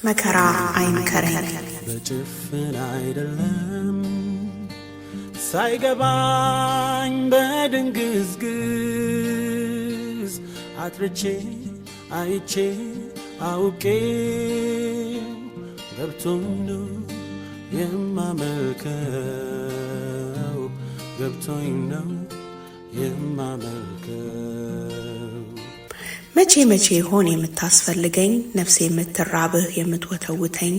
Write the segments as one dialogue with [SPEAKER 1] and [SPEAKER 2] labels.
[SPEAKER 1] መከራ አይምከረኝ
[SPEAKER 2] በጭፍን አይደለም ሳይገባኝ በድንግዝግዝ አጥርቼ አይቼ አውቄ ገብቶኝ ነው የማመልከው ገብቶኝ ነው የማመልከው
[SPEAKER 1] መቼ ይሆን የምታስፈልገኝ ነፍሴ የምትራብህ የምትወተውተኝ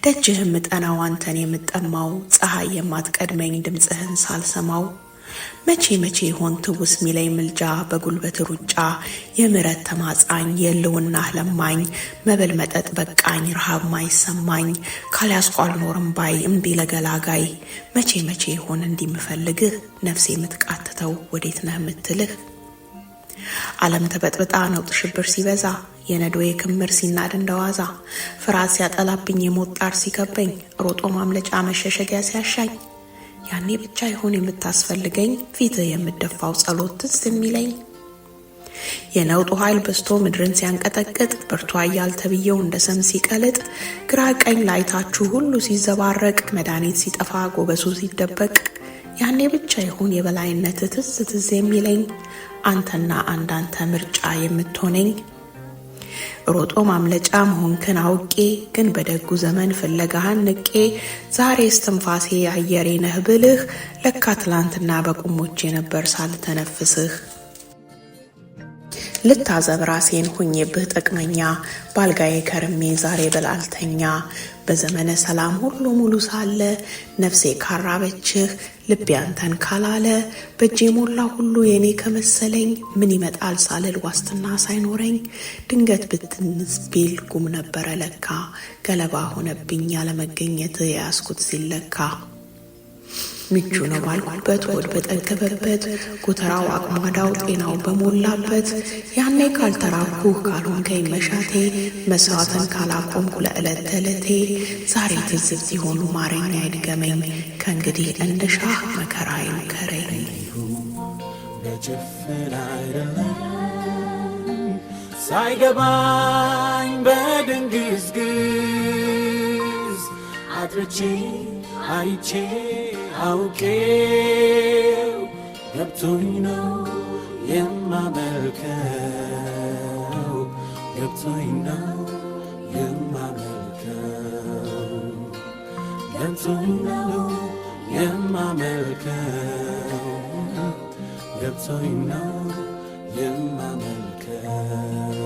[SPEAKER 1] ደጅህ የምጠናው አንተን የምጠማው ፀሐይ የማትቀድመኝ ድምፅህን ሳልሰማው መቼ ይሆን ትውስ ሚለኝ ምልጃ በጉልበት ሩጫ የምሕረት ተማጻኝ የልውናህ ለማኝ መብል መጠጥ በቃኝ ረሃብ ማይሰማኝ ካልያዝኩ አልኖርም ባይ እምቢ ለገላጋይ መቼ ይሆን እንዲምፈልግህ ነፍሴ የምትቃትተው ወዴት ነህ የምትልህ ዓለም ተበጥብጣ ነውጥ ሽብር ሲበዛ የነዶዬ ክምር ሲናድ እንደዋዛ ፍርሃት ሲያጠላብኝ የሞት ጣር ሲከበኝ ሮጦ ማምለጫ መሸሸጊያ ሲያሻኝ ያኔ ብቻ ይሆን የምታስፈልገኝ ፊትህ የምደፋው ጸሎት ትዝ የሚለኝ የነውጡ ኃይል በስቶ ምድርን ሲያንቀጠቅጥ ብርቱ ኃያል ተብዬው እንደ ሰም ሲቀልጥ ግራ ቀኝ ላይታችሁ ሁሉ ሲዘባረቅ መድኃኒት ሲጠፋ ጎበሱ ሲደበቅ ያኔ ብቻ ይሆን የበላይነት ትዝ የሚለኝ አንተና አንዳንተ ምርጫ የምትሆነኝ ሮጦ ማምለጫ መሆንክን አውቄ ግን በደጉ ዘመን ፍለጋህን ንቄ ዛሬ እስትንፋሴ አየሬ ነህ ብልህ ለካ ትላንትና በቁሞቼ ነበር ሳልተነፍስህ ልታዘብ ራሴን ሁኜብህ ጥቅመኛ ባልጋዬ ከርሜ ዛሬ በላልተኛ በዘመነ ሰላም ሁሉ ሙሉ ሳለ ነፍሴ ካራበችህ ልቤ አንተን ካላለ በእጄ ሞላ ሁሉ የኔ ከመሰለኝ ምን ይመጣል ሳልል ዋስትና ሳይኖረኝ ድንገት ብትንስ ቢል ጉም ነበረ ለካ ገለባ ሆነብኝ ያለመገኘት ያስኩት ሲለካ ምቹ ነው ባልኩበት ሆድ በጠገበበት ጎተራው አቅማዳው ጤናው በሞላበት ያኔ ካልተራኩህ ካልሆንከኝ መሻቴ መስዋዕትን ካላቆምኩ ለዕለት ተዕለቴ ዛሬ ትዝብት ሲሆኑ ማረኛ አይድገመኝ ከእንግዲህ እንደሻህ መከራ አይምከረኝ
[SPEAKER 2] በጭፍን አይደለም ሳይገባኝ በድንግዝግዝ አጥርቼ አይቼ አውቄው ገብቶኝ ነው የማመልከው ገብቶኝ ነው የማመልከው ገብቶኝ ነው የማመልከው ገብቶኝ ነው የማመልከው